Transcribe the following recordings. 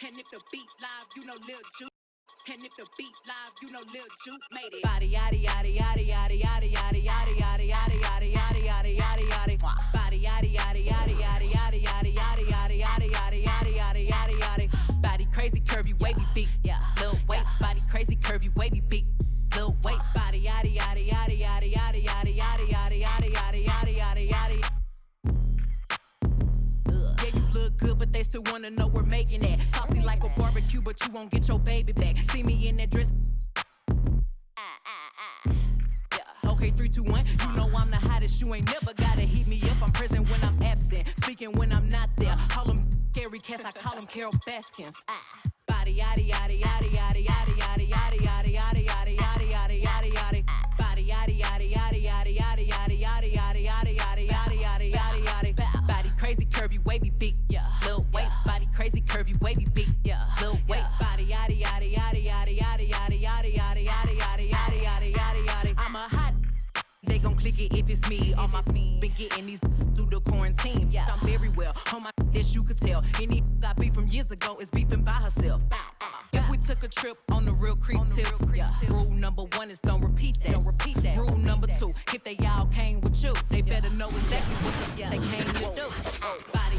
And if the beat live, you know Lil Juke. And if the beat live, you know Lil Juke made it. Body yaddy yaddy yaddy yaddy yaddy yaddy yaddy yaddy yaddy yaddy yaddy yaddy yaddy yaddy. Body yaddy yaddy yaddy yaddy yaddy yaddy yaddy yaddy yaddy yaddy yaddy yaddy yaddy yaddy. Body crazy, curvy, wavy beat. Yeah, Lil waist. Body crazy, curvy, wavy beat. Lil waist. Body yaddy yaddy yaddy yaddy yaddy yaddy yaddy yaddy yaddy yaddy yaddy yaddy yaddy. Yeah, you look good, but they still wanna know we're making it. Saucy like a barbecue, but you won't get your baby back. See me in that dress. Yeah. Okay, 3, 2, 1. You know I'm the hottest. You ain't never gotta heat me up. I'm present when I'm absent, speaking when I'm not there. Call them scary cats, I call them Carol Baskins. Body yaddy yaddy yaddy yaddy yaddy yaddy yaddy yaddy yaddy yaddy yaddy yaddy yaddy yaddy. Body yaddy yaddy yaddy yaddy yaddy yaddy yaddy yaddy yaddy yaddy yaddy yaddy yaddy yaddy. Body crazy, curvy, wavy beat. Yeah. Lil waist. Body crazy, curvy, wavy beat. Yeah. Lil waist. Body yaddy yaddy yaddy yaddy yaddy yaddy yaddy yaddy yaddy yaddy yaddy yaddy yaddy yaddy. I'm a hot. They gon' click it if it's me. All my been getting these through the quarantine. Yeah. I'm very well on my this you could tell. Any I beef from years ago is beefing by herself. If we took a trip on the real creep tip, yeah. Rule number 1 is don't repeat that. Don't repeat that. Rule number 2, if they all came with you, they better know exactly what they came to do. Body.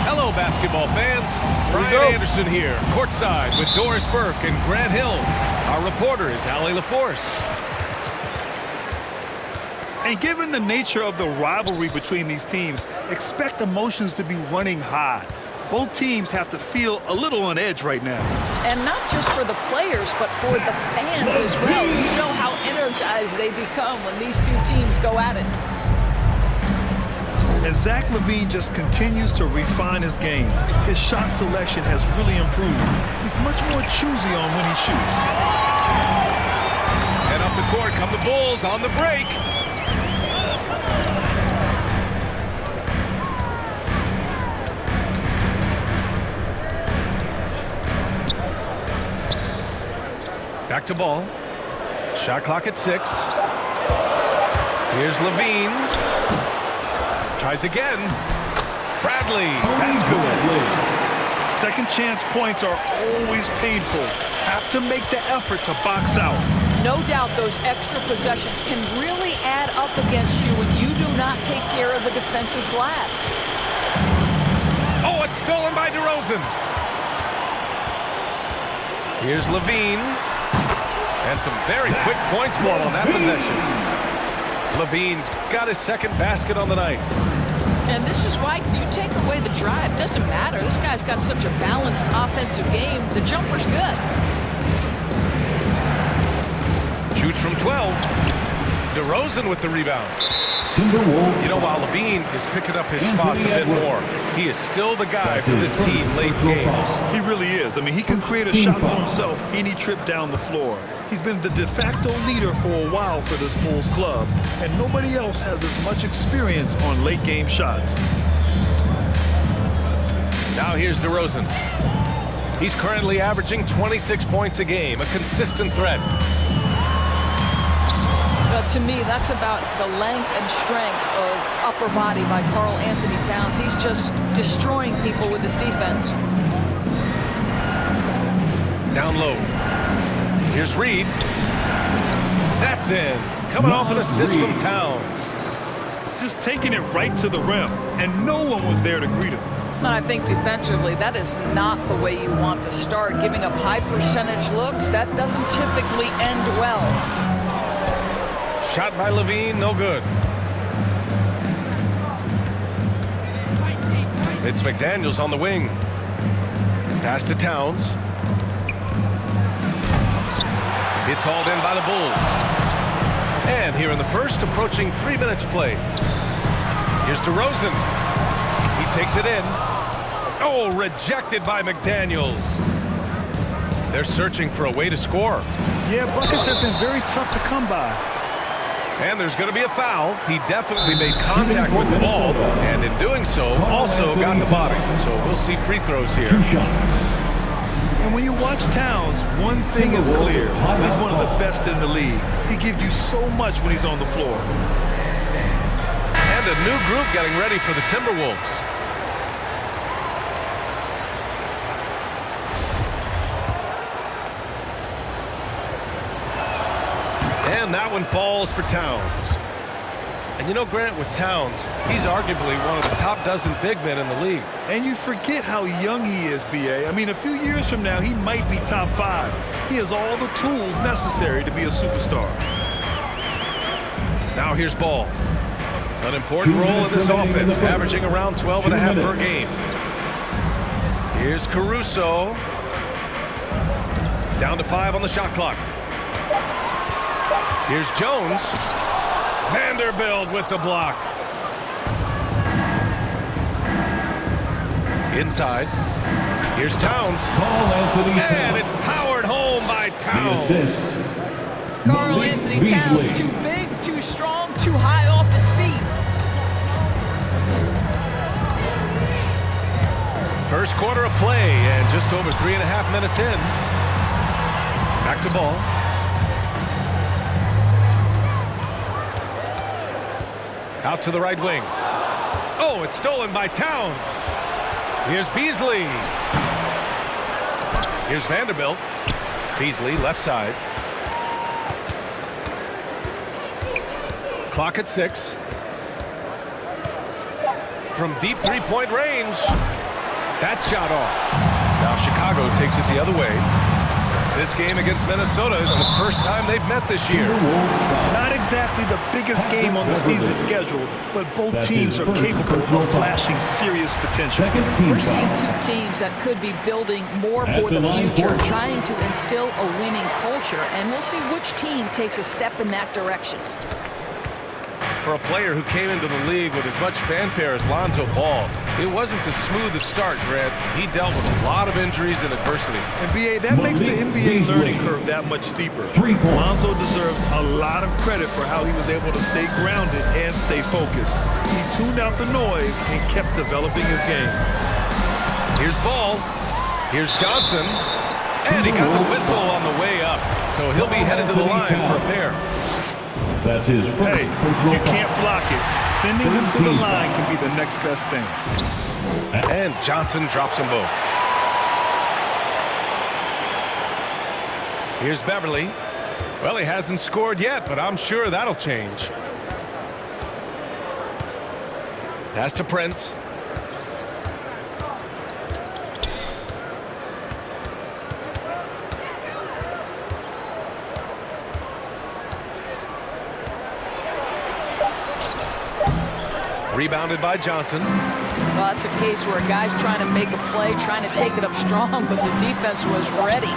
Hello, basketball fans. Brian Anderson here, courtside with Doris Burke and Grant Hill. Our reporter is Allie LaForce. And given the nature of the rivalry between these teams, expect emotions to be running high. Both teams have to feel a little on edge right now. And not just for the players, but for the fans as well. You know how energized they become when these two teams go at it. And Zach LaVine just continues to refine his game. His shot selection has really improved. He's much more choosy on when he shoots. And up the court come the Bulls on the break. Back to ball. Shot clock at 6. Here's LaVine. Tries again. Bradley. That's good. Second chance points are always painful. Have to make the effort to box out. No doubt those extra possessions can really add up against you when you do not take care of the defensive glass. Oh, it's stolen by DeRozan. Here's LaVine. And some very quick points for him on that possession. LaVine's got his second basket on the night. And this is why you take away the drive. Doesn't matter. This guy's got such a balanced offensive game. The jumper's good. Shoots from 12. DeRozan with the rebound. You know, while LaVine is picking up his spots a bit more, he is still the guy for this team late games. He really is. I mean, he can create a shot for himself any trip down the floor. He's been the de facto leader for a while for this Bulls club, and nobody else has as much experience on late game shots. Now here's DeRozan. He's currently averaging 26 points a game, a consistent threat. Well, to me, that's about the length and strength of upper body by Karl Anthony Towns. He's just destroying people with his defense. Down low. Here's Reed. That's in. Coming off an assist from Towns. Just taking it right to the rim, and no one was there to greet him. And I think defensively, that is not the way you want to start. Giving up high percentage looks, that doesn't typically end well. Shot by LaVine, no good. It's McDaniels on the wing. Pass to Towns. It's hauled in by the Bulls. And here in the first, approaching 3 minutes play. Here's DeRozan. He takes it in. Oh, rejected by McDaniels. They're searching for a way to score. Yeah, buckets have been very tough to come by. And there's going to be a foul. He definitely made contact with the ball, and in doing so, also got the body. So we'll see free throws here. And when you watch Towns, one thing is clear. He's one of the best in the league. He gives you so much when he's on the floor. And a new group getting ready for the Timberwolves. And that one falls for Towns. And you know, Grant, with Towns, he's arguably one of the top dozen big men in the league. And you forget how young he is, B.A. I mean, a few years from now, he might be top 5. He has all the tools necessary to be a superstar. Now here's Ball. An important role in this offense, averaging around 12.5 per game. Here's Caruso. Down to 5 on the shot clock. Here's Jones. Vanderbilt with the block. Inside. Here's Towns. And it's powered home by Towns. Karl Anthony Towns, too big, too strong, too high off his feet. First quarter of play and just over 3.5 minutes in. Back to Ball. Out to the right wing. Oh, it's stolen by Towns. Here's Beasley. Here's Vanderbilt. Beasley, left side. Clock at 6. From deep three-point range. That shot off. Now Chicago takes it the other way. This game against Minnesota is the first time they've met this year. Not exactly the biggest game on the season schedule, but both teams are capable of flashing serious potential. We're seeing two teams that could be building more for the future, trying to instill a winning culture, and we'll see which team takes a step in that direction. For a player who came into the league with as much fanfare as Lonzo Ball, it wasn't the smoothest start, Grant. He dealt with a lot of injuries and adversity. And B.A., that makes the NBA learning curve that much steeper. Lonzo deserves a lot of credit for how he was able to stay grounded and stay focused. He tuned out the noise and kept developing his game. Here's Ball. Here's Johnson. And he got the whistle on the way up. So he'll be headed to the line for a pair. That's his first. Hey, you can't block it. Sending him to the line can be the next best thing. And Johnson drops them both. Here's Beverly. Well, he hasn't scored yet, but I'm sure that'll change. Pass to Prince. Rebounded by Johnson. Well, that's a case where a guy's trying to make a play, trying to take it up strong, but the defense was ready.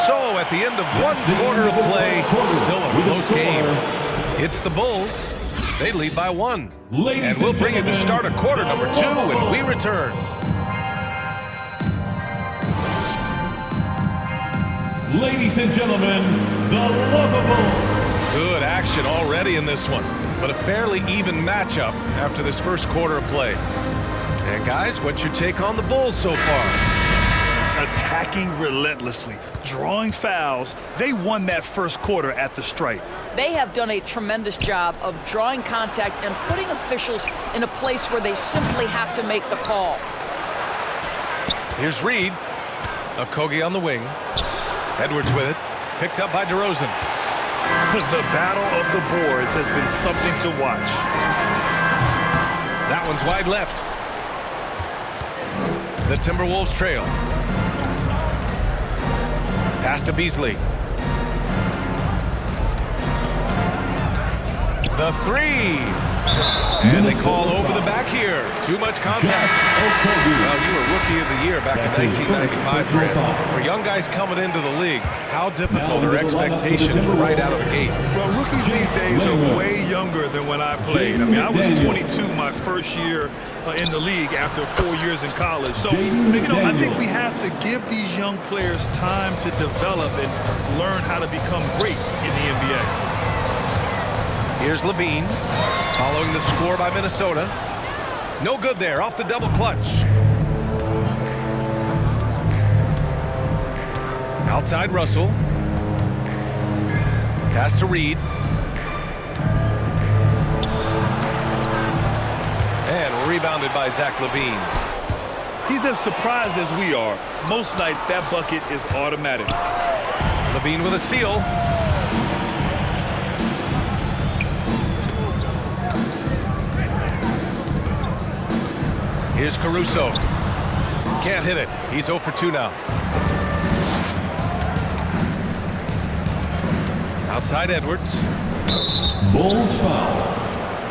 So at the end of one quarter of play, still a close game. It's the Bulls. They lead by 1. And we'll bring you to start of quarter number 2 when we return. Ladies and gentlemen, the Lovables. Good action already in this one, but a fairly even matchup after this first quarter of play. And guys, what's your take on the Bulls so far? Attacking relentlessly, drawing fouls. They won that first quarter at the stripe. They have done a tremendous job of drawing contact and putting officials in a place where they simply have to make the call. Here's Reed. Okogie on the wing. Edwards with it. Picked up by DeRozan. The battle of the boards has been something to watch. That one's wide left. The Timberwolves trail. Pass to Beasley. The 3. And they call over the back here. Too much contact. Well, you were Rookie of the Year back in 1995, Grant. For young guys coming into the league, how difficult are expectations right out of the gate? Well, rookies these days are way younger than when I played. I mean, I was 22 my first year in the league after 4 years in college. So, I think we have to give these young players time to develop and learn how to become great in the NBA. Here's Levine, following the score by Minnesota. No good there, off the double clutch. Outside Russell. Pass to Reed. And rebounded by Zach Levine. He's as surprised as we are. Most nights, that bucket is automatic. Levine with a steal. Here's Caruso. Can't hit it. He's 0 for 2 now. Outside Edwards. Bulls foul.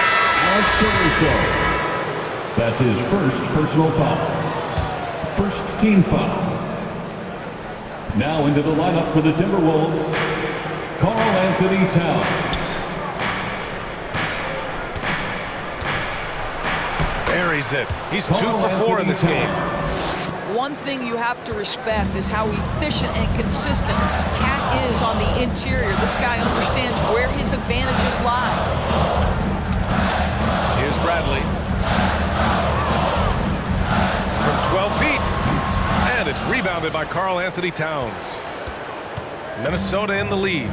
Alex Caruso. That's his first personal foul. First team foul. Now into the lineup for the Timberwolves, Karl Anthony Towns. Buries it. He's 2 for 4 in this game. One thing you have to respect is how efficient and consistent Cat is on the interior. This guy understands where his advantages lie. Here's Bradley. From 12 feet. And it's rebounded by Karl Anthony Towns. Minnesota in the lead.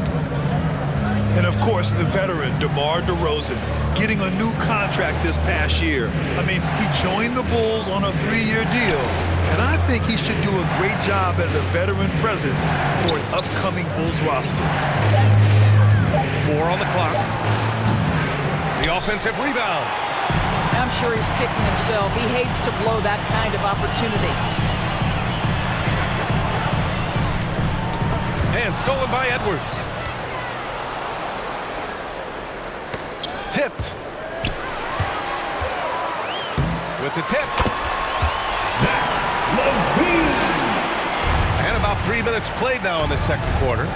And, of course, the veteran, DeMar DeRozan, getting a new contract this past year. I mean, he joined the Bulls on a 3-year deal, and I think he should do a great job as a veteran presence for an upcoming Bulls roster. 4 on the clock. The offensive rebound. I'm sure he's kicking himself. He hates to blow that kind of opportunity. And stolen by Edwards. Tipped. With the tip. And about 3 minutes played now in the second quarter.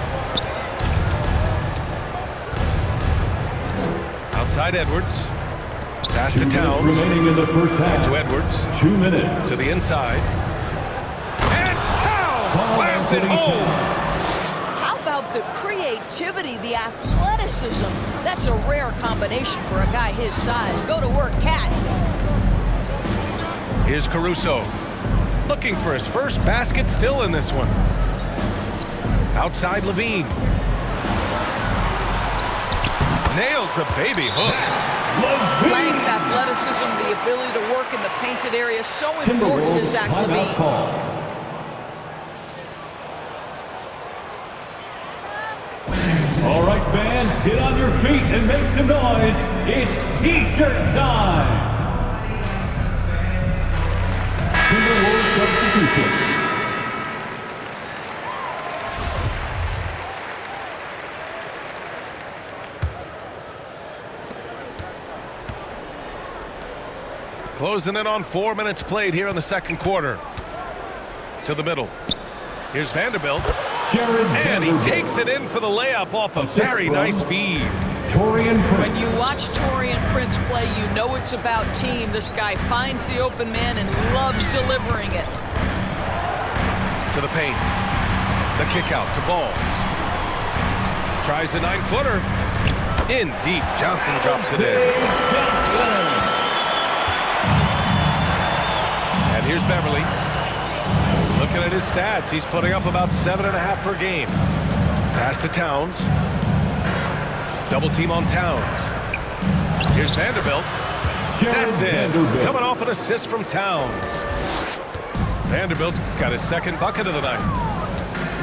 Outside Edwards. Pass to Towns. Remaining in the first half. To Edwards. 2 minutes. To the inside. And Towns slams it home. How about the creativity, the athleticism? That's a rare combination for a guy his size. Go to work, Cat. Here's Caruso. Looking for his first basket still in this one. Outside Levine. Nails the baby hook. Length, athleticism, the ability to work in the painted area, so important to Zach Levine. All right, fans, get on your feet and make some noise. It's T-shirt time. Timberwolves substitution. Closing in on 4 minutes played here in the second quarter. To the middle. Here's Vanderbilt. And he takes it in for the layup off a very nice feed. When you watch Taurean Prince play, you know it's about team. This guy finds the open man and loves delivering it. To the paint. The kick out to Ball. Tries the 9-footer. In deep. Johnson drops it in. And here's Beverly. Looking at his stats, he's putting up about 7.5 per game. Pass to Towns. Double team on Towns. Here's Vanderbilt. That's it. Coming off an assist from Towns. Vanderbilt's got his second bucket of the night.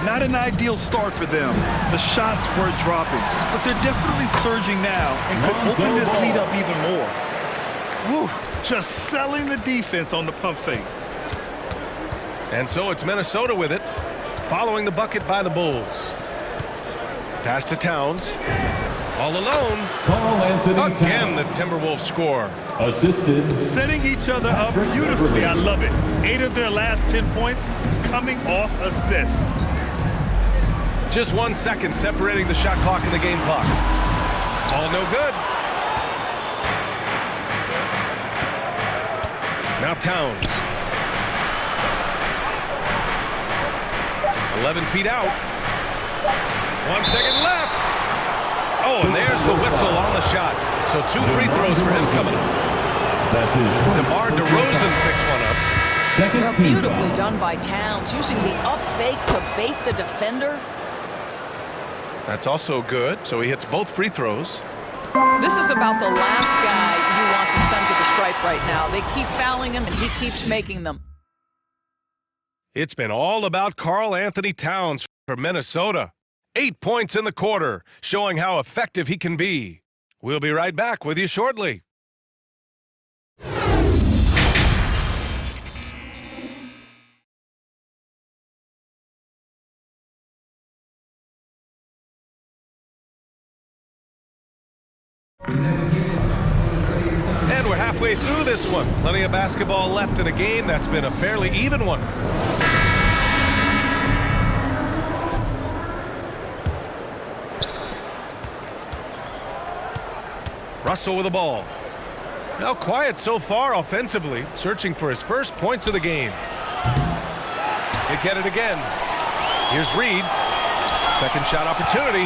Not an ideal start for them. The shots were dropping, but they're definitely surging now and could open this lead up even more. Woo, just selling the defense on the pump fake. And so it's Minnesota with it, following the bucket by the Bulls. Pass to Towns. All alone. Karl-Anthony Again, the Towns. Timberwolves score. Assisted. Setting each other up beautifully. I love it. 8 of their last 10 points coming off assists. Just 1 second separating the shot clock and the game clock. All no good. Now Towns. 11 feet out. 1 second left. Oh, and there's the whistle on the shot. So 2 free throws for him coming up. That's his DeMar DeRozan picks one up. second team Beautifully foul. done by Towns, using the up fake to bait the defender. That's also good. So he hits both free throws. This is about the last guy you want to send to the stripe right now. They keep fouling him, and he keeps making them. It's been all about Karl-Anthony Towns for Minnesota. 8 points in the quarter, showing how effective he can be. We'll be right back with you shortly. And we're halfway through this one. Plenty of basketball left in a game that's been a fairly even one. Russell with the ball. Now quiet so far offensively, searching for his first points of the game. They get it again. Here's Reed. Second shot opportunity.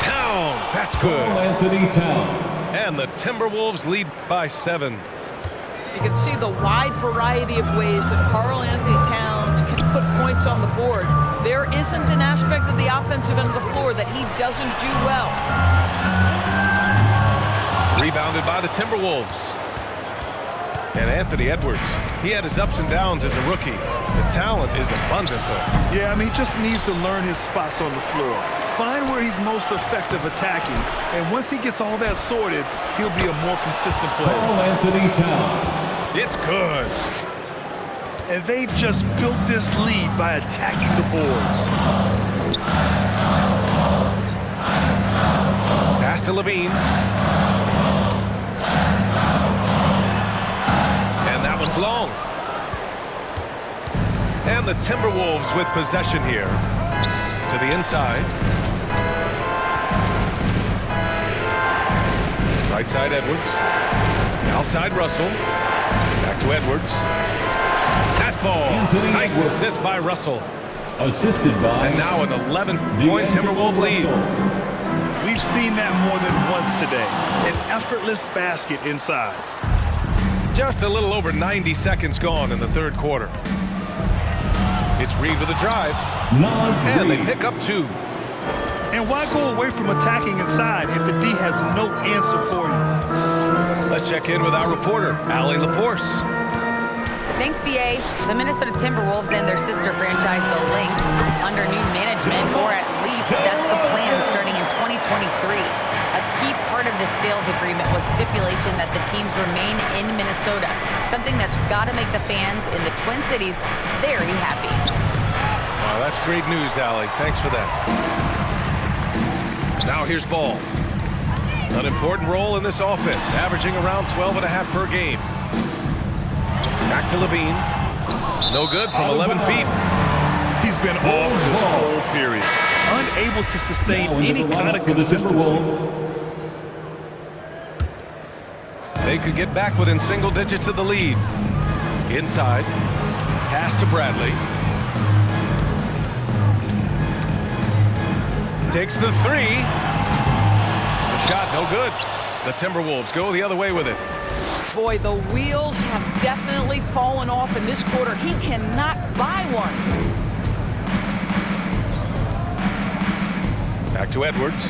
Towns, that's good. Karl-Anthony Towns. And the Timberwolves lead by 7. You can see the wide variety of ways that Karl-Anthony Towns can put points on the board. There isn't an aspect of the offensive end of the floor that he doesn't do well. Rebounded by the Timberwolves. And Anthony Edwards, he had his ups and downs as a rookie. The talent is abundant, though. Yeah, I mean, he just needs to learn his spots on the floor. Find where he's most effective attacking. And once he gets all that sorted, he'll be a more consistent player. Karl-Anthony Towns. It's good. And they've just built this lead by attacking the boards. Pass to Levine. And that one's long. And the Timberwolves with possession here. To the inside. Right side Edwards. Outside Russell. Back to Edwards. That falls. Anthony Nice Edwards. assist by Russell. Assisted by. And now an 11-point Timberwolves lead. We've seen that more than once today. An effortless basket inside. Just a little over 90 seconds gone in the third quarter. It's Reed with a drive. And they pick up 2. And why go away from attacking inside if the D has no answer for you? Let's check in with our reporter, Allie LaForce. Thanks, BA. The Minnesota Timberwolves and their sister franchise, the Lynx, under new management, or at least that's the plan starting in 2023. A key part of this sales agreement was stipulation that the teams remain in Minnesota, something that's got to make the fans in the Twin Cities very happy. Wow, that's great news, Allie. Thanks for that. Now here's Ball. An important role in this offense, averaging around 12.5 per game. Back to Levine. No good from 11 feet. He's been off this whole period. Unable to sustain any kind of consistency. They could get back within single digits of the lead. Inside. Pass to Bradley. Takes the 3. The shot no good. The Timberwolves go the other way with it. Boy, the wheels have definitely fallen off in this quarter. He cannot buy one. Back to Edwards.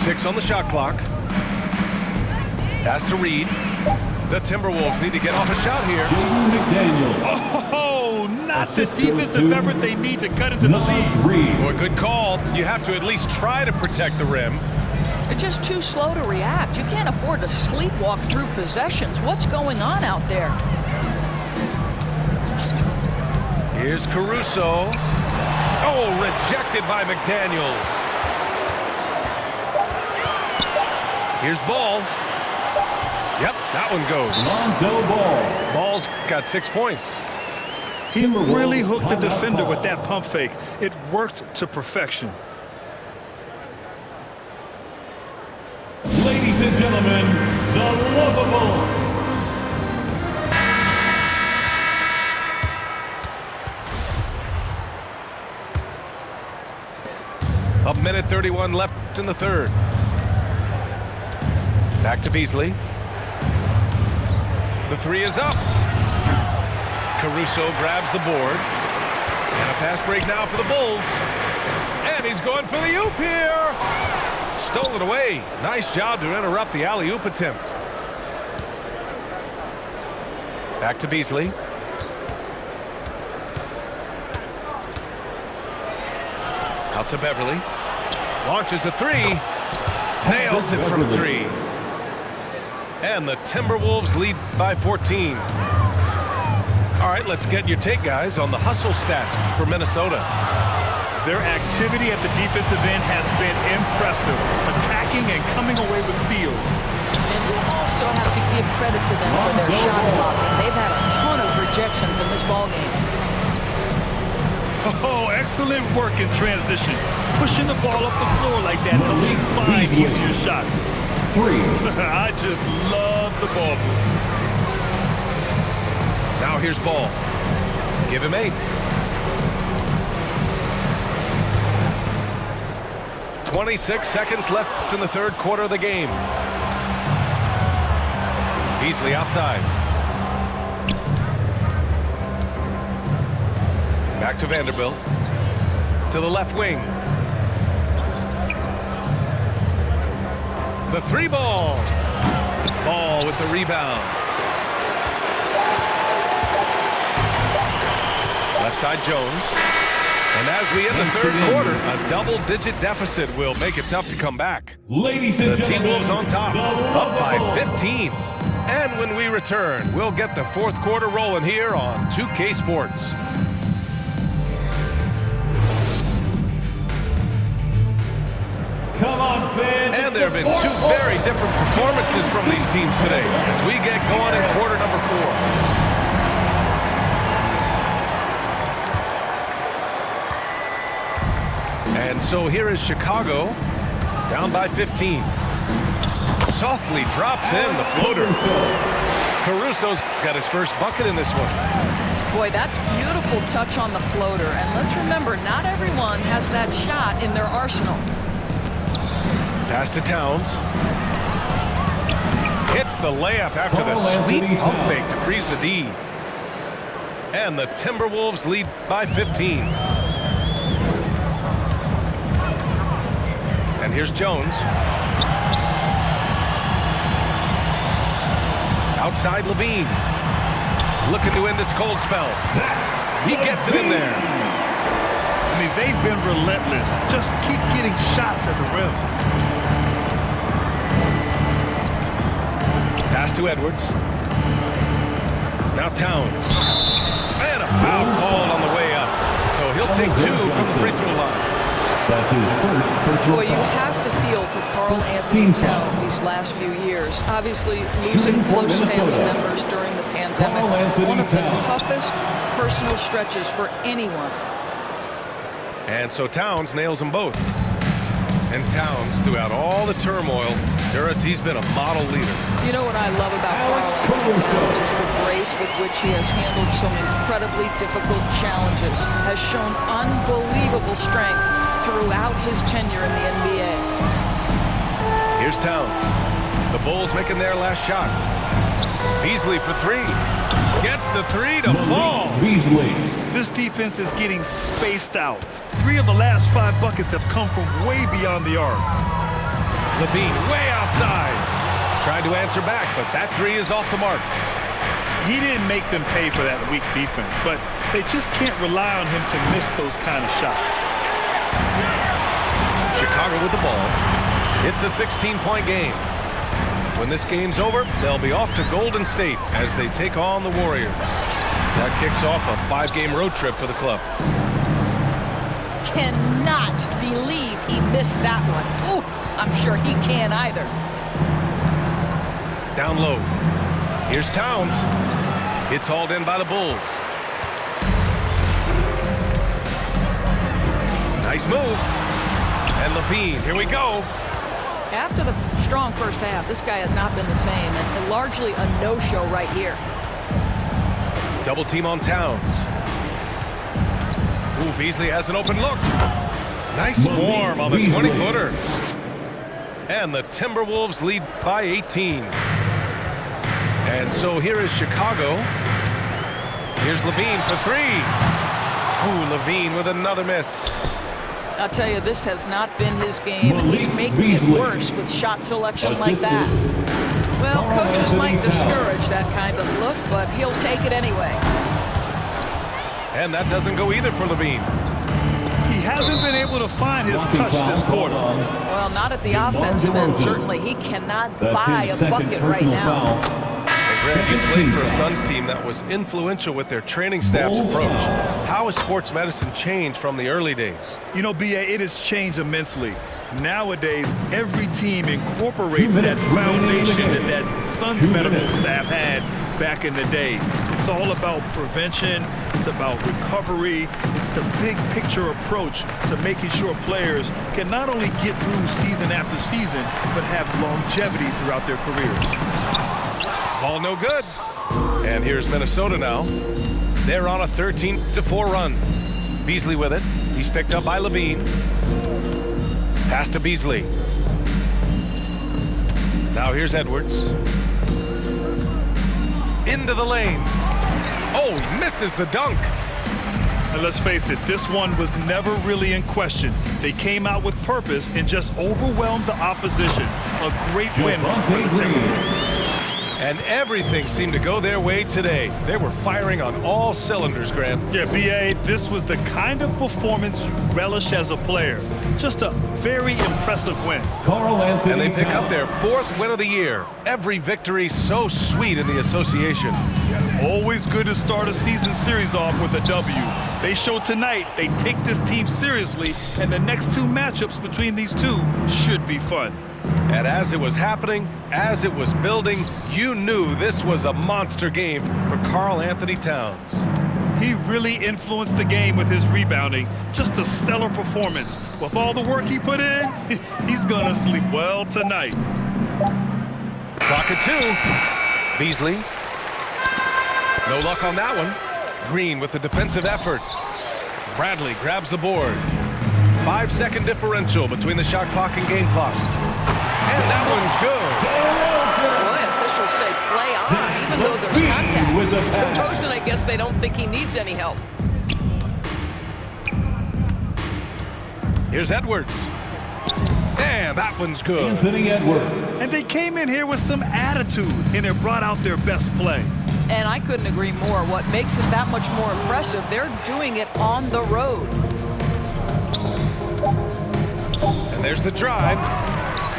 6 on the shot clock. Pass to Reed. The Timberwolves need to get off a shot here. Oh, not the defensive effort they need to cut into the lead. Well, good call. You have to at least try to protect the rim. They're just too slow to react. You can't afford to sleepwalk through possessions. What's going on out there? Here's Caruso. Oh, rejected by McDaniels. Here's Ball. Yep, that one goes. Lonzo Ball. Ball's got 6 points. He really hooked the defender with that pump fake. It worked to perfection. Ladies and gentlemen, the lovable. A minute 31 left in the third. Back to Beasley. The three is up. Caruso grabs the board. And a fast break now for the Bulls. And he's going for the oop here. Stolen away. Nice job to interrupt the alley-oop attempt. Back to Beasley. Out to Beverly. Launches a three. Nails it from three. And the Timberwolves lead by 14. All right, let's get your take, guys, on the hustle stats for Minnesota. Their activity at the defensive end has been impressive, attacking and coming away with steals. And you also have to give credit to them for their shot blocking. They've had a ton of rejections in this ballgame. Oh, excellent work in transition. Pushing the ball up the floor like that helps you find easier shots. 3. I just love the ball move. Now here's Ball. Give him 8. 26 seconds left in the third quarter of the game. Beasley outside. Back to Vanderbilt. To the left wing. The three ball. Ball with the rebound. Left side Jones. And as we end the third quarter, a double-digit deficit will make it tough to come back. Ladies and The gentlemen, T-Wolves on top, up by 15. And when we return, we'll get the fourth quarter rolling here on 2K Sports. Come on, fans. And there have been two very different performances from these teams today as we get going in quarter number 4. And so here is Chicago, down by 15. Softly drops in the floater. Caruso's got his first bucket in this one. Boy, that's beautiful touch on the floater. And let's remember, not everyone has that shot in their arsenal. Pass to Towns. Hits the layup after the sweet pump fake to freeze the D. And the Timberwolves lead by 15. And here's Jones. Outside Levine. Looking to end this cold spell. He gets it in there. I mean, they've been relentless. Just keep getting shots at the rim. Pass to Edwards. Now Towns. And a foul called on the way up. So he'll take 2 from the free throw line. That's his first personal Boy, you foul. have to feel for Karl Anthony Towns these last few years. Obviously, losing close family members during the pandemic, one of the toughest personal stretches for anyone. And so Towns nails them both. And Towns, throughout all the turmoil, Duras, he's been a model leader. You know what I love about Karl Anthony Towns is the grace with which he has handled some incredibly difficult challenges, has shown unbelievable strength throughout his tenure in the NBA. Here's Towns. The Bulls making their last shot. Beasley for 3. Gets the 3 to fall. Beasley. This defense is getting spaced out. 3 of the last 5 buckets have come from way beyond the arc. Levine way outside. Tried to answer back, but that 3 is off the mark. He didn't make them pay for that weak defense, but they just can't rely on him to miss those kind of shots. Chicago with the ball. It's a 16-point game. When this game's over, they'll be off to Golden State as they take on the Warriors. That kicks off a 5-game road trip for the club. cannot believe he missed that one. Ooh, I'm sure he can't either. Down low. Here's Towns. It's hauled in by the Bulls. Nice move. And Levine, here we go. After the strong first half, this guy has not been the same, and largely a no-show right here. Double team on Towns. Ooh, Beasley has an open look. Nice form on the 20-footer. And the Timberwolves lead by 18. And so here is Chicago. Here's Levine for three. Ooh, Levine with another miss. I'll tell you, this has not been his game, and he's making it worse with shot selection like that. Well, coaches might discourage that kind of look, but he'll take it anyway. And that doesn't go either for Levine. He hasn't been able to find his touch this quarter. Well, not at the offensive end, certainly. He cannot buy a bucket right now. Greg, you played for a Suns team that was influential with their training staff's approach. How has sports medicine changed from the early days? You know, B.A., it has changed immensely. Nowadays, every team incorporates that foundation that Suns medical staff had back in the day. It's all about prevention. It's about recovery. It's the big picture approach to making sure players can not only get through season after season, but have longevity throughout their careers. Ball no good. And here's Minnesota now. They're on a 13-4 run. Beasley with it. He's picked up by Levine. Pass to Beasley. Now here's Edwards. Into the lane. Oh, he misses the dunk. And let's face it, this one was never really in question. They came out with purpose and just overwhelmed the opposition. A great win for the Timberwolves. And everything seemed to go their way today. They were firing on all cylinders, Grant. Yeah, B.A., this was the kind of performance you relish as a player. Just a very impressive win. And they pick up their 4th win of the year. Every victory so sweet in the association. Always good to start a season series off with a W. They showed tonight they take this team seriously, and the next 2 matchups between these two should be fun. And as it was happening, as it was building, you knew this was a monster game for Karl Anthony Towns. He really influenced the game with his rebounding. Just a stellar performance. With all the work he put in, he's gonna sleep well tonight. Clock at 2. Beasley. No luck on that one. Green with the defensive effort. Bradley grabs the board. 5-second differential between the shot clock and game clock. And that one's good. Boy, officials say play on, even though there's contact. For Rosen, I guess they don't think he needs any help. Here's Edwards. And that one's good. Anthony Edwards. And they came in here with some attitude, and it brought out their best play. And I couldn't agree more. What makes it that much more impressive, they're doing it on the road. And there's the drive.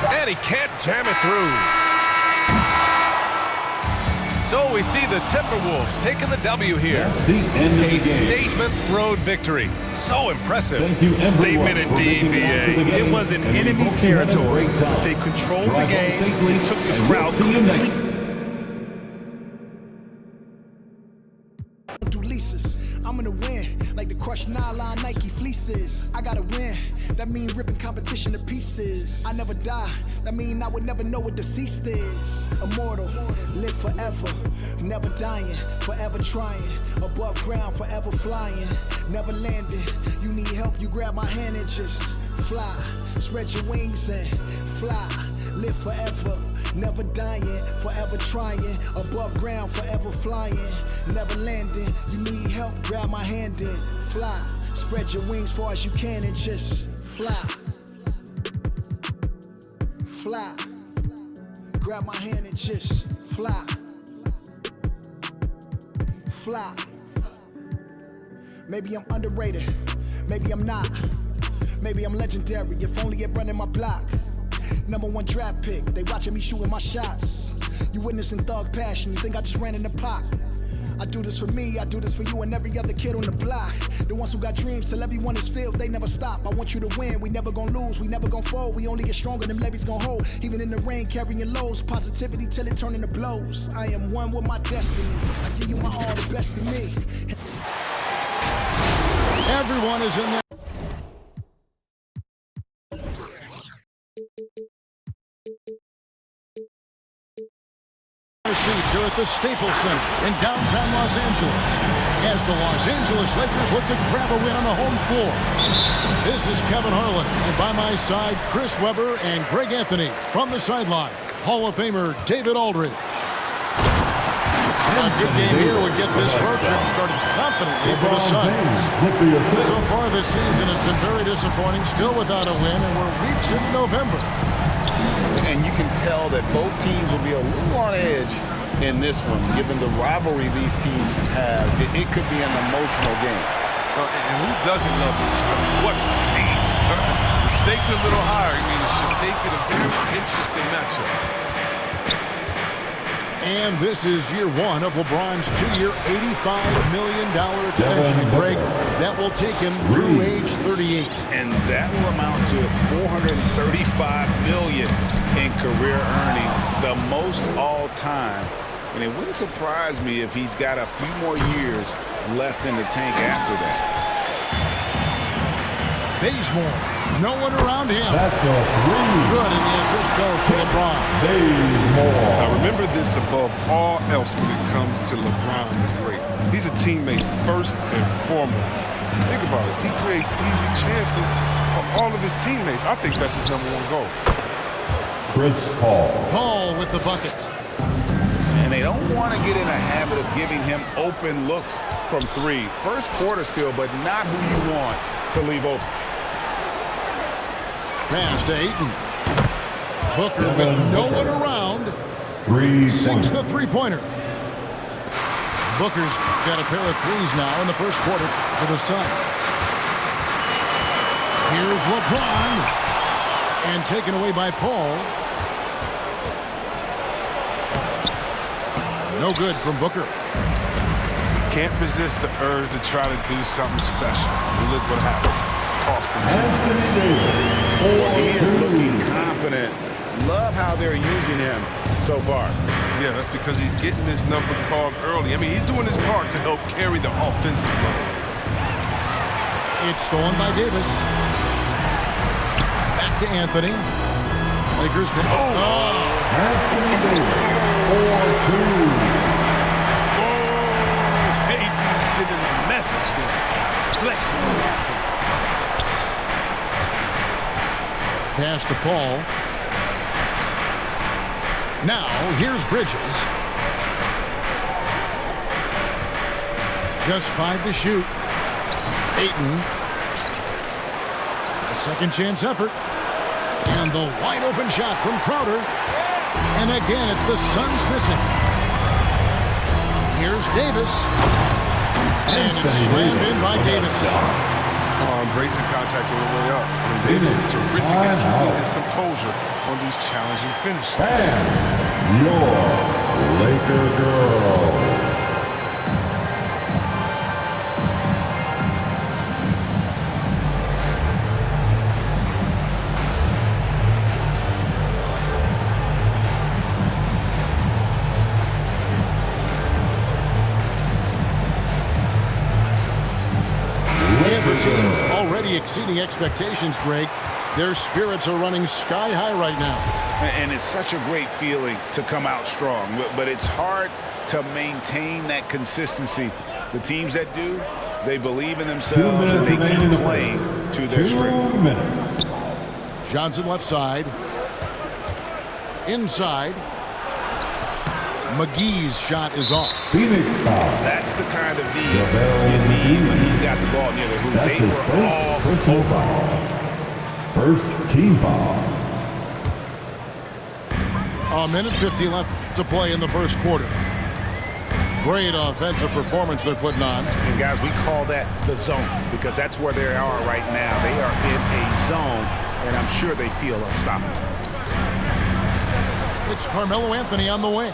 And he can't jam it through. So we see the Timberwolves taking the W here. That's the end of the game. A statement road victory. So impressive. Thank you, Statement indeed, B.A. It was in enemy territory, but they controlled the game and took the crowd completely. I'm gonna win, like the crushed nylon Nike fleeces. I gotta win, that mean ripping competition to pieces. I never die, that mean I would never know what deceased is. Immortal, live forever, never dying, forever trying. Above ground, forever flying, never landing. You need help, you grab my hand and just fly. Spread your wings and fly. Live forever, never dying, forever trying. Above ground, forever flying, never landing. You need help, grab my hand and fly. Spread your wings far as you can and just fly. Fly. Grab my hand and just fly. Fly. Maybe I'm underrated, maybe I'm not. Maybe I'm legendary, if only it running my block. #1 draft pick, they watching me shooting my shots. You witnessing thug passion, you think I just ran in the pot. I do this for me, I do this for you and every other kid on the block. The ones who got dreams, till everyone is filled, they never stop. I want you to win, we never gonna lose, we never gonna fold. We only get stronger, them levees gonna hold. Even in the rain, carrying lows, positivity till it turn into blows. I am one with my destiny, I give you my all, the best of me. Everyone is in there. Seats here at the Staples Center in downtown Los Angeles as the Los Angeles Lakers look to grab a win on the home floor. This is Kevin Harlan, and by my side, Chris Webber and Greg Anthony. From the sideline, Hall of Famer David Aldridge. A good game here would get this road trip started confidently for the Suns. So far this season has been very disappointing, still without a win, and we're weeks into November. And you can tell that both teams will be a little on edge in this one, given the rivalry these teams have. It could be an emotional game. And who doesn't love this stuff? What's beef? The stakes are a little higher. I mean, it should make it a very interesting matchup. And this is year one of LeBron's two-year, $85 million extension. And Greg, that will take him through age 38. And that will amount to $435 million in career earnings, the most all time. And it wouldn't surprise me if he's got a few more years left in the tank after that. Bazemore, no one around him. That's a three. Good, and the assist goes to LeBron. Bazemore. Now remember this above all else when it comes to LeBron the Great. He's a teammate first and foremost. Think about it. He creates easy chances for all of his teammates. I think that's his #1 goal. Chris Paul. Paul with the bucket. And they don't want to get in a habit of giving him open looks from three. First quarter still, but not who you want to leave open. Pass to Ayton. Booker with no one around. Sinks the three-pointer. Booker's got a pair of threes now in the first quarter for the Suns. Here's LeBron. And taken away by Paul. No good from Booker. Can't resist the urge to try to do something special. And look what happened. Cost him. He is looking confident. Love how they're using him so far. Yeah, that's because he's getting his number called early. I mean, he's doing his part to help carry the offensive load. It's stolen by Davis. Back to Anthony. Lakers. Anthony Davis. 4-2. Hayden sending a message there. Flexible. Pass to Paul. Now, here's Bridges. Just 5 to shoot. Ayton. A second chance effort. And the wide open shot from Crowder. And again, it's the Suns missing. Here's Davis. And it's slammed in by Davis. Embracing contact on the way up. I mean, Davis is terrific at keeping his composure on these challenging finishes. And your Laker girl. Already exceeding expectations, Greg. Their spirits are running sky high right now. And it's such a great feeling to come out strong, but it's hard to maintain that consistency. The teams that do, they believe in themselves and they keep playing to their strength. 2 minutes. Johnson left side. Inside. McGee's shot is off. Phoenix foul. That's the kind of deal you need when he's got the ball near the hoop. That's They his were all personal foul. First team foul. A minute 50 left to play in the first quarter. Great offensive performance they're putting on. And guys, we call that the zone because that's where they are right now. They are in a zone, and I'm sure they feel unstoppable. It's Carmelo Anthony on the wing.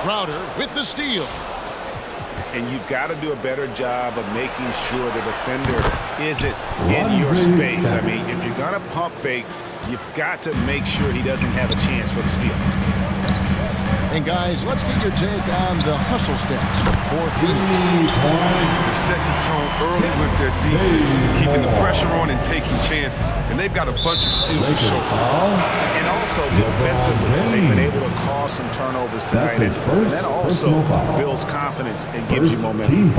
Crowder with the steal. and you've got to do a better job of making sure the defender isn't in your space. I mean, if you're going to pump fake, you've got to make sure he doesn't have a chance for the steal. And guys, let's get your take on the hustle stats for Phoenix. They set the tone early with their defense, keeping the pressure on and taking chances. And they've got a bunch of steals to show for it. And also defensively, they've been able to cause some turnovers tonight. And that also builds confidence and gives you momentum.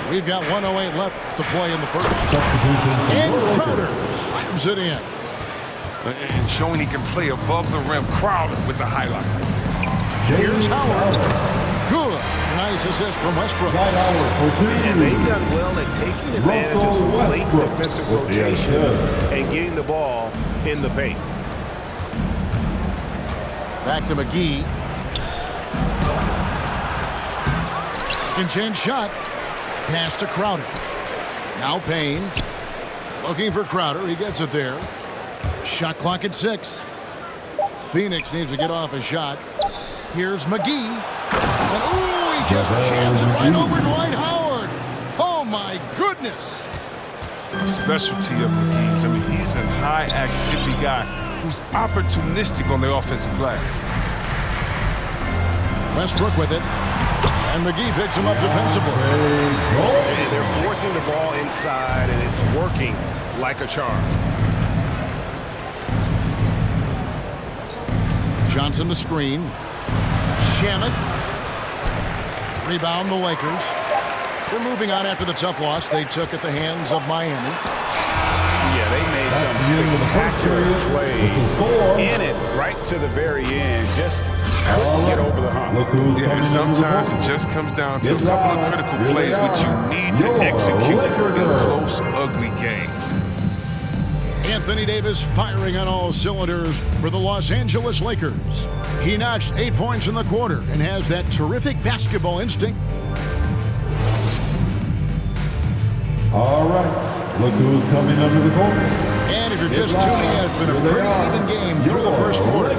We've got 1:08 left to play in the first. And Crowder slams it in. And showing he can play above the rim. Crowder with the highlight. Here's Howard. Good. Nice assist from Westbrook. And they've done well at taking advantage of some late defensive rotations and getting the ball in the paint. Back to McGee. Second chance shot. Pass to Crowder. Now Payne. Looking for Crowder. He gets it there. Shot clock at 6. Phoenix needs to get off a shot. Here's McGee. And ooh, he just jams it right over Dwight Howard. Oh my goodness. Specialty of McGee's. I mean, he's a high activity guy who's opportunistic on the offensive glass. Westbrook with it. And McGee picks him up defensively. And they're forcing the ball inside, and it's working like a charm. Johnson the screen. Shamet. Rebound the Lakers. They're moving on after the tough loss they took at the hands of Miami. Yeah, they made some spectacular plays in it right to the very end. Just couldn't get over the hump. Yeah, and sometimes it just comes down to a couple of critical plays which you need to execute in close, ugly games. Anthony Davis firing on all cylinders for the Los Angeles Lakers. He notched 8 points in the quarter and has that terrific basketball instinct. All right, look who's coming under the court. And if you're just tuning in, it's been a pretty even game through the first quarter.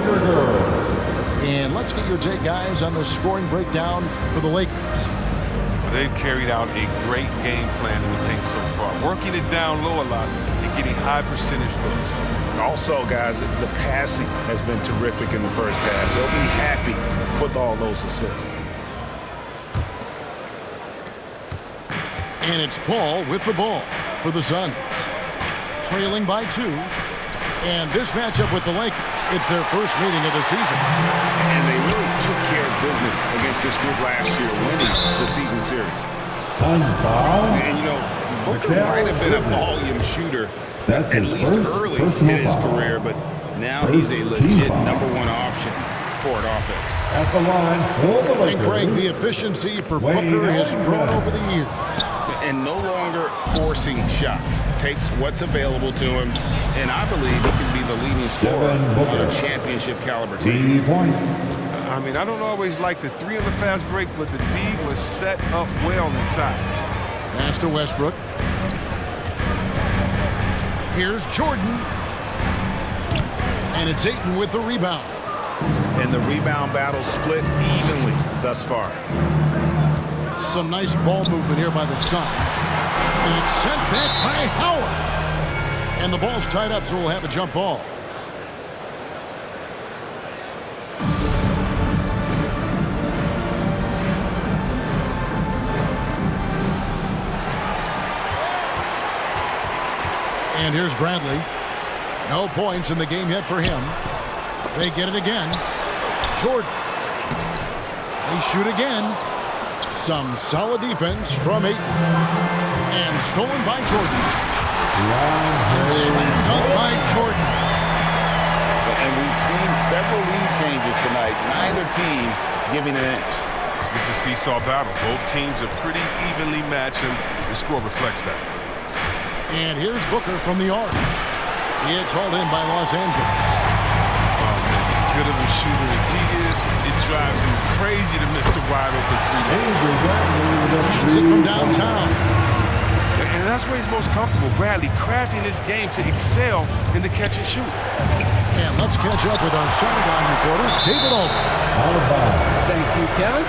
And let's get your take, guys, on the scoring breakdown for the Lakers. Well, they've carried out a great game plan in the paint so far, working it down low a lot and getting high percentage looks. Also, guys, the passing has been terrific in the first half. They'll be happy with all those assists. And it's Paul with the ball for the Suns. Trailing by 2. And this matchup with the Lakers, it's their first meeting of the season. And they really took care of business against this group last year, winning the season series. And, you know, Booker might have been a volume shooter at least early in his career, but now he's a legit #1 option for an offense. At the line for the Lakers. And Craig, the efficiency for Booker has grown over the years. And no longer forcing shots. Takes what's available to him, and I believe he can be the leading scorer on a championship caliber team. 3 points. I mean, I don't always like the 3 on the fast break, but the D was set up well inside. Pass to Westbrook. Here's Jordan. And it's Ayton with the rebound. And the rebound battle split evenly thus far. Some nice ball movement here by the Suns. And it's sent back by Howard. And the ball's tied up, so we'll have a jump ball. And here's Bradley. No points in the game yet for him. They get it again. Jordan. They shoot again. Some solid defense from Ayton. And stolen by Jordan. And slammed up by Jordan. And we've seen several lead changes tonight. Neither team giving an inch. This is a seesaw battle. Both teams are pretty evenly matched, and the score reflects that. And here's Booker from the arc. It's hauled in by Los Angeles. As good of a shooter as he is, it drives him crazy to miss a wide open 3. Hands it from downtown. And that's where he's most comfortable. Bradley crafting this game to excel in the catch and shoot. And let's catch up with our sideline reporter, David Olden. Thank you, Kevin.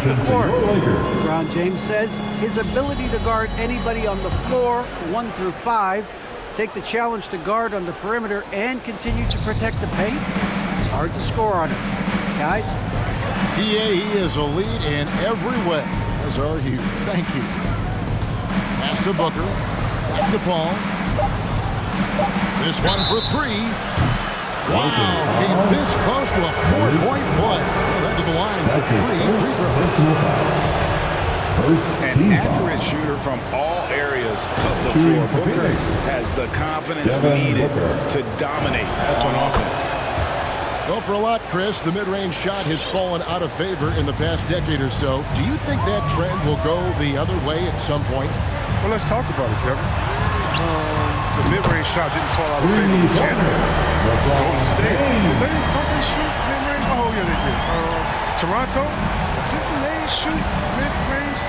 the court. Lakers. LeBron James says his ability to guard anybody on the floor, 1 through 5, take the challenge to guard on the perimeter, and continue to protect the paint, it's hard to score on him. Guys? He is a lead in every way, as are you. Thank you. Pass to Booker. Back to Paul. This one for 3. Wow, came this close to a 4-point play. Led to the line for 3 free throws. An accurate shooter from all areas of the floor. Booker has the confidence needed to dominate on offense. Well, for a lot, Chris, the mid-range shot has fallen out of favor in the past decade or so. Do you think that trend will go the other way at some point? Well, let's talk about it, Kevin. The mid-range shot didn't fall out of favor with champions. Golden State, don't they shoot mid-range? Oh, yeah, they did. Toronto, didn't they shoot mid-range?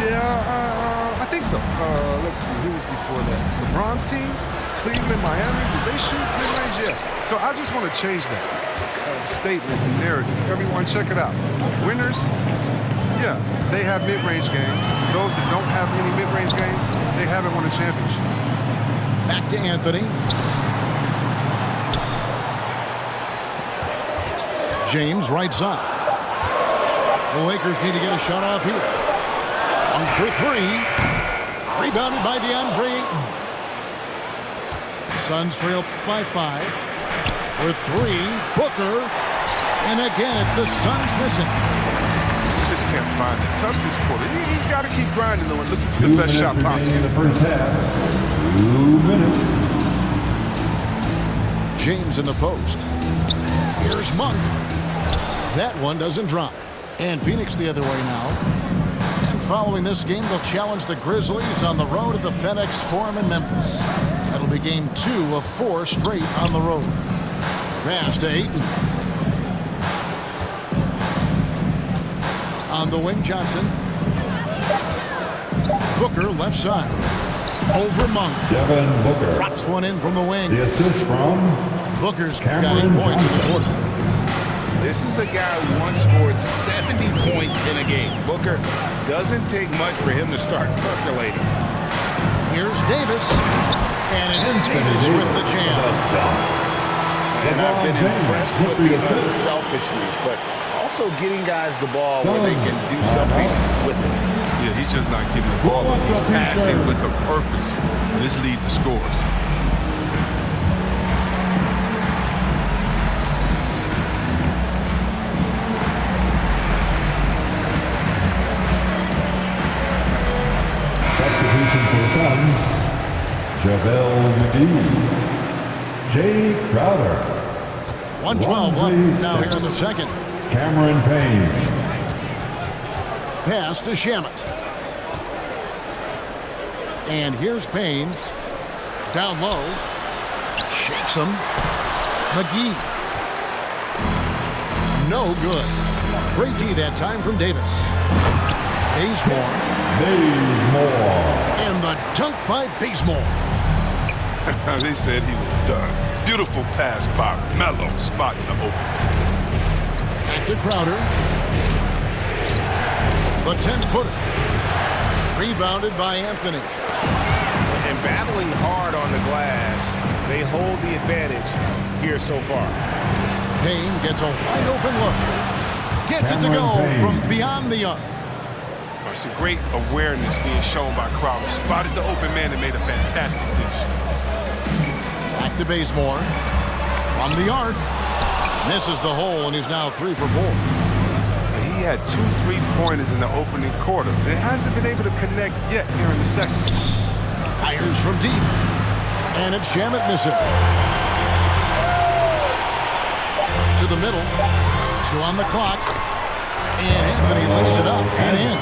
Yeah, I think so. Let's see, who was before that? LeBron's teams, Cleveland, Miami, did they shoot mid-range? Yeah. So I just want to change that statement and narrative. Everyone, check it out. Winners, yeah, they have mid-range games. Those that don't have any mid-range games, they haven't won a championship. Back to Anthony. James, right side. The Lakers need to get a shot off here. 1 for 3. Rebounded by DeAndre Ayton. Suns trail by 5. For 3, Booker. And again, it's the Suns missing. Just can't find it. Touch this quarter. He's got to keep grinding, though, and looking for the best shot possible. In the first half. 2 minutes. James in the post. Here's Monk. That one doesn't drop. And Phoenix the other way now. And following this game, they'll challenge the Grizzlies on the road at the FedEx Forum in Memphis. That'll be game 2 of 4 straight on the road. Pass to Ayton. On the wing, Johnson. Booker left side. Over Monk. Devin Booker. Drops one in from the wing. The assist from Booker's got 8 points in the quarter. This is a guy who once scored 70 points in a game. Booker doesn't take much for him to start percolating. Here's Davis. And it's Davis with the jam. And I've been impressed with the unselfishness, but also getting guys the ball where they can do something with it. Yeah, he's just not giving the ball up. He's passing with a purpose. And this lead to scores. Substitution for the Suns. JaVale McGee. Jay Crowder. 112 up now here in the second. Cameron Payne. Pass to Shamet. And here's Payne. Down low. Shakes him. McGee. No good. Great D that time from Davis. Bazemore. And the dunk by Bazemore. They said he was done. Beautiful pass by Melo, spot in the open. Back to Crowder. The 10-footer. Rebounded by Anthony. And battling hard on the glass, they hold the advantage here so far. Payne gets a wide open look. Gets it to go from beyond the arc. Some great awareness being shown by Crowder. Spotted the open man and made a fantastic dish. Back to Bazemore. From the arc. Misses the hole, and he's now 3 for 4. He had 2 3-pointers in the opening quarter. And hasn't been able to connect yet here in the second. Fires from deep. And it's Shamet missing. To the middle. 2 on the clock. And Anthony lays it up and in.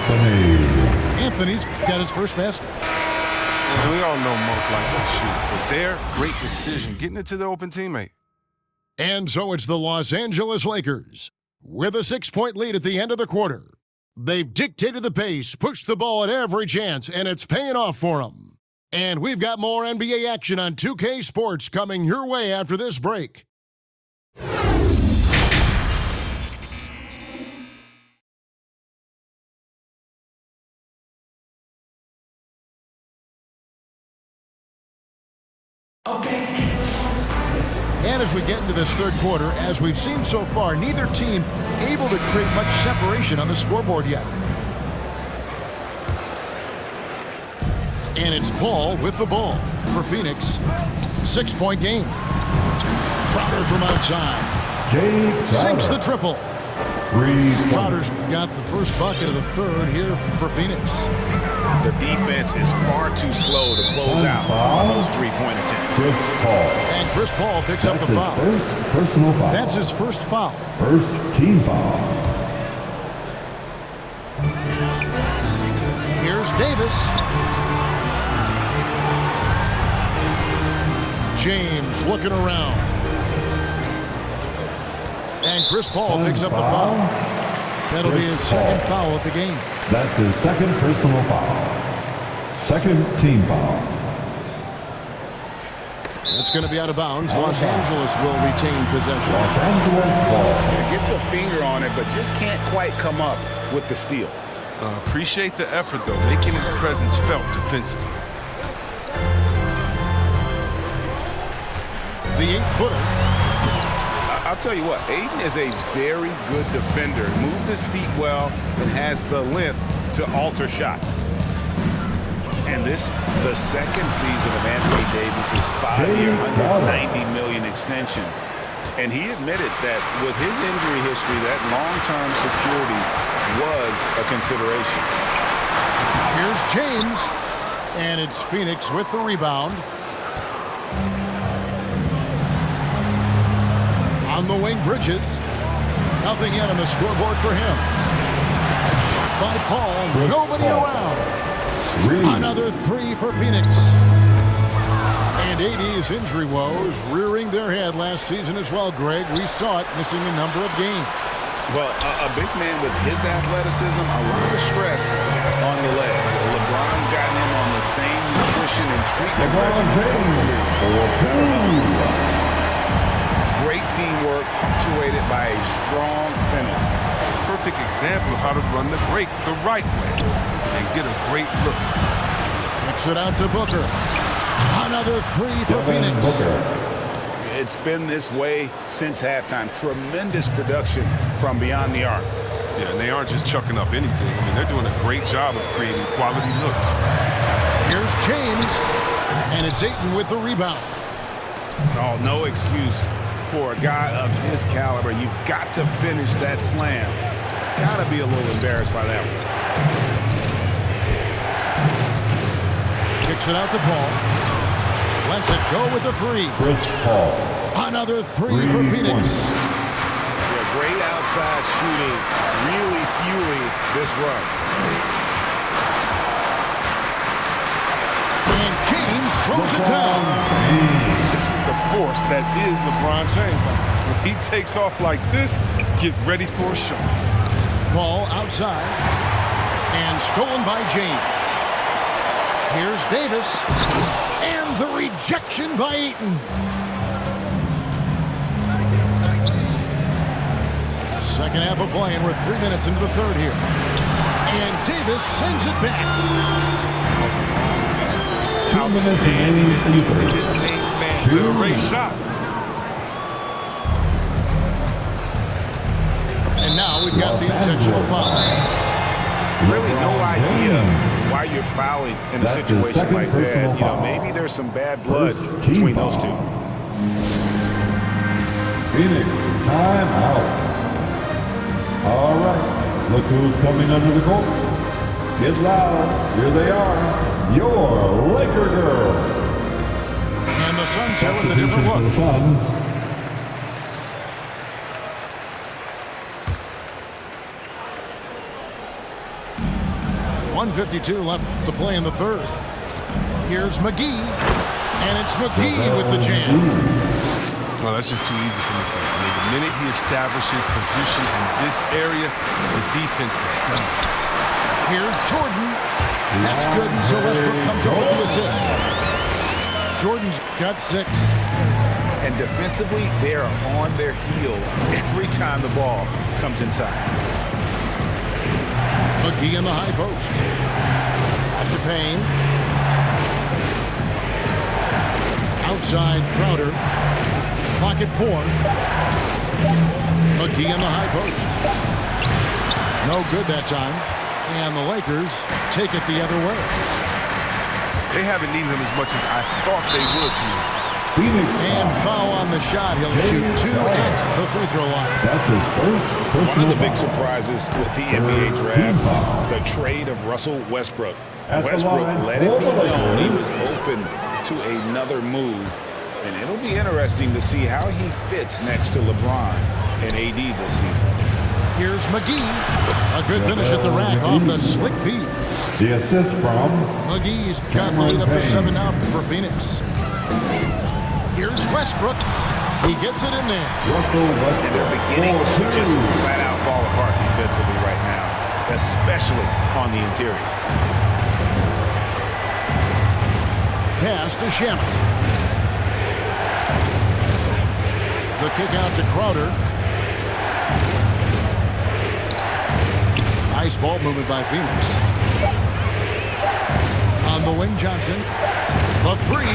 Anthony's got his first basket. And we all know Monk likes to shoot. But there, great decision, getting it to the open teammate. And so it's the Los Angeles Lakers with a 6-point lead at the end of the quarter. They've dictated the pace, pushed the ball at every chance, and it's paying off for them. And we've got more NBA action on 2K Sports coming your way after this break. And as we get into this third quarter, as we've seen so far, neither team able to create much separation on the scoreboard yet. And it's Paul with the ball for Phoenix. 6-point game. Crowder from outside. Sinks the triple. Crowder's got the first bucket of the third here for Phoenix. The defense is far too slow to close out on those three-point attempts. And Chris Paul picks up the foul. Personal foul. That's his first foul. First team foul. Here's Davis. James looking around. And Chris Paul picks up the foul. That'll be his second foul of the game. That's his second personal foul. Second team foul. That's going to be out of bounds. Los Angeles will retain possession. Los Angeles ball. Gets a finger on it, but just can't quite come up with the steal. Appreciate the effort, though, making his presence felt defensively. The 8-footer. I'll tell you what, Aiden is a very good defender. Moves his feet well and has the length to alter shots. And this, the second season of Anthony Davis's 5-year, $190 million extension. And he admitted that with his injury history, that long-term security was a consideration. Here's James. And it's Phoenix with the rebound. On the wing, Bridges. Nothing yet on the scoreboard for him. Shot by Paul. Nobody around. Another three for Phoenix. And AD's injury woes rearing their head last season as well, Greg. We saw it, missing a number of games. Well, a big man with his athleticism, a lot of stress on the legs. LeBron's gotten him on the same nutrition and treatment regimen. Great teamwork, punctuated by a strong finish. Perfect example of how to run the break the right way and get a great look. Kicks it out to Booker. Another three for Phoenix. It's been this way since halftime. Tremendous production from beyond the arc. Yeah, and they aren't just chucking up anything. I mean, they're doing a great job of creating quality looks. Here's James, and it's Ayton with the rebound. Oh, no excuse for a guy of his caliber. You've got to finish that slam. Got to be a little embarrassed by that one. Kicks it out to Paul. Lets it go with the three. Chris Paul. Another three for Phoenix. Yeah, great outside shooting, really fueling this run. And James throws it down. This is the force that is LeBron James. When he takes off like this, get ready for a shot. Ball outside. And stolen by James. Here's Davis. And the rejection by Ayton. Second half of play, and we're 3 minutes into the third here. And Davis sends it back. 2 minutes remaining in the third. His main man to erase shots. And now we've got the intentional foul. Really no idea why you're fouling in a situation like that. You know, maybe there's some bad blood between those two. Phoenix, time out. All right, look who's coming under the court. Get loud. Here they are, your Laker girls. And the Suns have with a different look. The Suns. .152 left to play in the third. Here's McGee, and it's McGee with the jam. Well, that's just too easy for McGee. I mean, the minute he establishes position in this area, the defense is done. Here's Jordan. That's good, and so Westbrook comes up with the assist. Jordan's got 6. And defensively, they are on their heels every time the ball comes inside. McGee in the high post. Out to Payne. side, Crowder. Pocket 4. McGee in the high post. No good that time. And the Lakers take it the other way. They haven't needed him as much as I thought they would tonight. And foul on the shot. He'll shoot 2 at the free throw line. That's his first personal One of the big foul. surprises with the NBA draft, the trade of Russell Westbrook. At the Westbrook line, let it be for the known he Lakers. was open to another move. And it'll be interesting to see how he fits next to LeBron and AD this season. Here's McGee. A good finish at the rack off the slick feed. The assist from McGee's got the lead up to 7 out for Phoenix. Here's Westbrook. He gets it in there. Russell Westbrook. And they're beginning to just flat out fall apart defensively right now, especially on the interior. Pass to Shamet. The kick out to Crowder. Nice ball movement by Phoenix. On the wing, Johnson. The 3.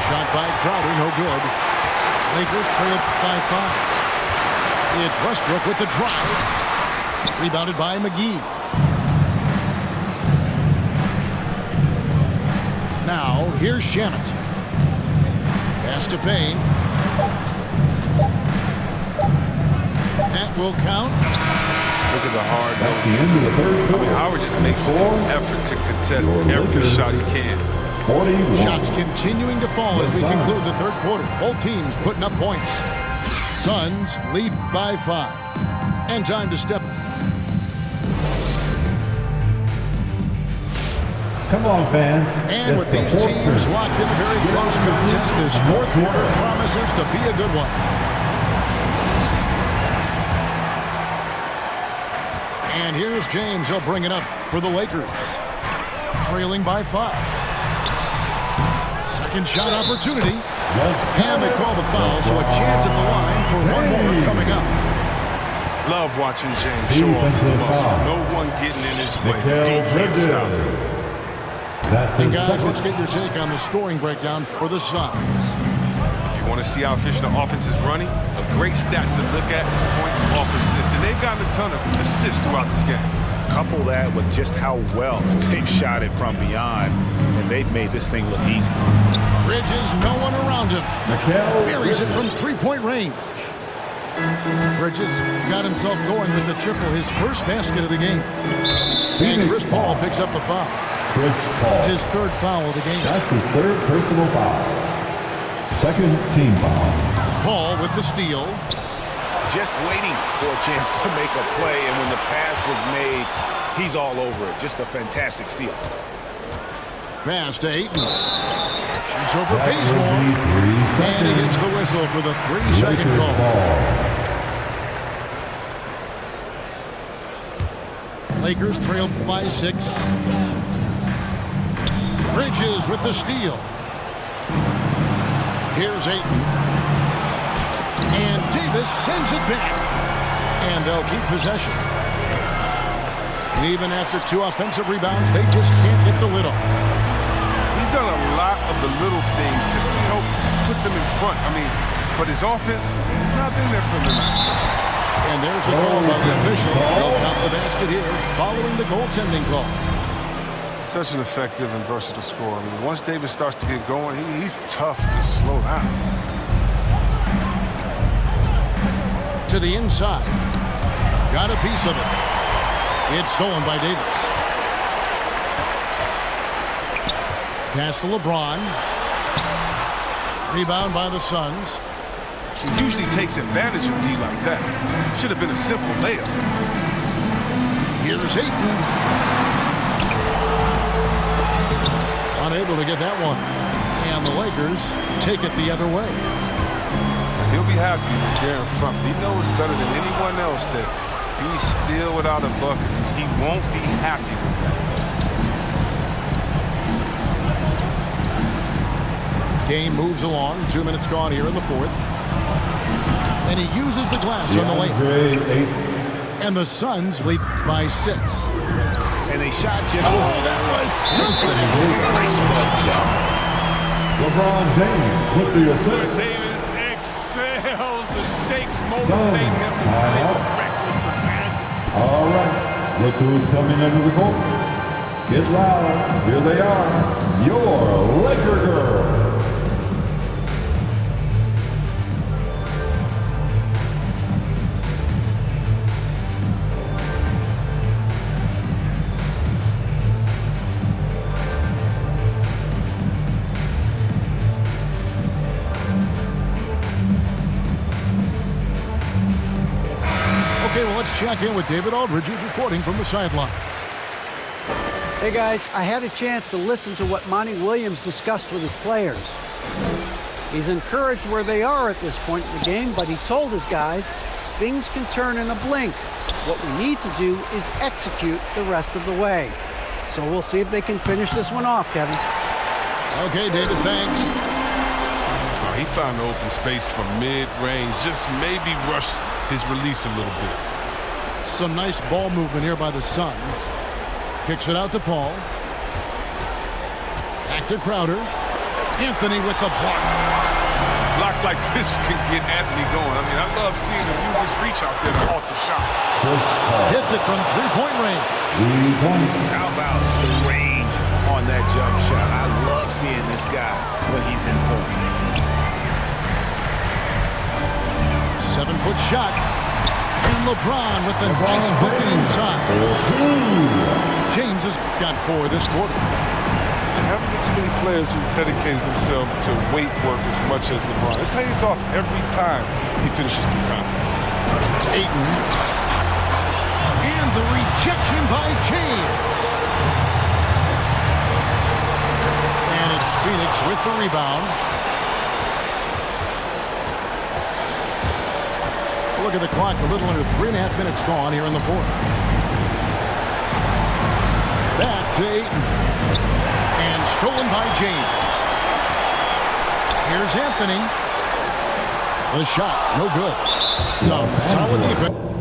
Shot by Crowder, no good. Lakers trail by 5. It's Westbrook with the drive. Rebounded by McGee. Now, here's Shamet. Pass to Payne. That will count. Look at the hard That's the end of the third quarter. Howard just makes an effort to contest every shot he can. 41. Shots continuing to fall as we conclude the third quarter. Both teams putting up points. Suns lead by 5. And time to step. Come on, fans. And with these teams locked in a very close contest, this fourth quarter promises to be a good one. And here's James. He'll bring it up for the Lakers. Trailing by 5. Second shot opportunity. And they call the foul, so a chance at the line for one more coming up. Love watching James show off his muscle. No one getting in his way. He can't stop him. And guys, let's get your take on the scoring breakdown for the Suns. If you want to see how efficient the offense is running, a great stat to look at is points off assists. And they've gotten a ton of assists throughout this game. Couple that with just how well they've shot it from beyond, and they've made this thing look easy. Bridges, no one around him. Buries it from three-point range. Bridges got himself going with the triple, his first basket of the game. And Chris Paul picks up the foul. That's his third foul of the game. That's his third personal foul. Second team foul. Paul with the steal. Just waiting for a chance to make a play, and when the pass was made, he's all over it. Just a fantastic steal. Pass to Ayton. Shoots over Bazemore. And he gets the whistle for the 3-second call. Lakers trail by 6. Bridges with the steal. Here's Ayton. And Davis sends it back. And they'll keep possession. And even after 2 offensive rebounds, they just can't get the lid off. He's done a lot of the little things to help put them in front. But his offense has not been there for him tonight. And there's the call by the official. They'll count the basket here following the goaltending call. Such an effective and versatile scorer. Once Davis starts to get going, he's tough to slow down. To the inside. Got a piece of it. It's stolen by Davis. Pass to LeBron. Rebound by the Suns. He usually takes advantage of D like that. Should have been a simple layup. Here's Ayton. Unable to get that one. And the Lakers take it the other way. He'll be happy that they're in front. He knows better than anyone else that he's still without a bucket. He won't be happy with that. Game moves along. 2 minutes gone here in the fourth. And he uses the glass on the lane. And the Suns lead by 6. And they shot just. Oh, that was something. LeBron James with the assist. Davis excels. The stakes motivate him to play with reckless abandon. All right, look who's coming under the court. Get loud. Here they are. Your Laker girls. Okay, well, let's check in with David Aldridge, who's reporting from the sideline. Hey guys, I had a chance to listen to what Monty Williams discussed with his players. He's encouraged where they are at this point in the game, but he told his guys things can turn in a blink. What we need to do is execute the rest of the way. So we'll see if they can finish this one off, Kevin. Okay, David, thanks. He found the open space from mid-range, just maybe rush his release a little bit. Some nice ball movement here by the Suns. Kicks it out to Paul. Back to Crowder. Anthony with the block. Blocks like this can get Anthony going. I mean, I love seeing him use his reach out there to alter shots. Hits it from three-point range. How about the range on that jump shot? I love seeing this guy when he's in form. 7-foot shot. And LeBron with the nice bucket inside. James has got 4 this quarter. There haven't been too many players who've dedicated themselves to weight work as much as LeBron. It pays off every time he finishes through contact. Ayton. And the rejection by James. And it's Phoenix with the rebound. Look at the clock, a little under 3.5 minutes gone here in the fourth. Back to Ayton. And stolen by James. Here's Anthony. The shot, no good. Some solid defense.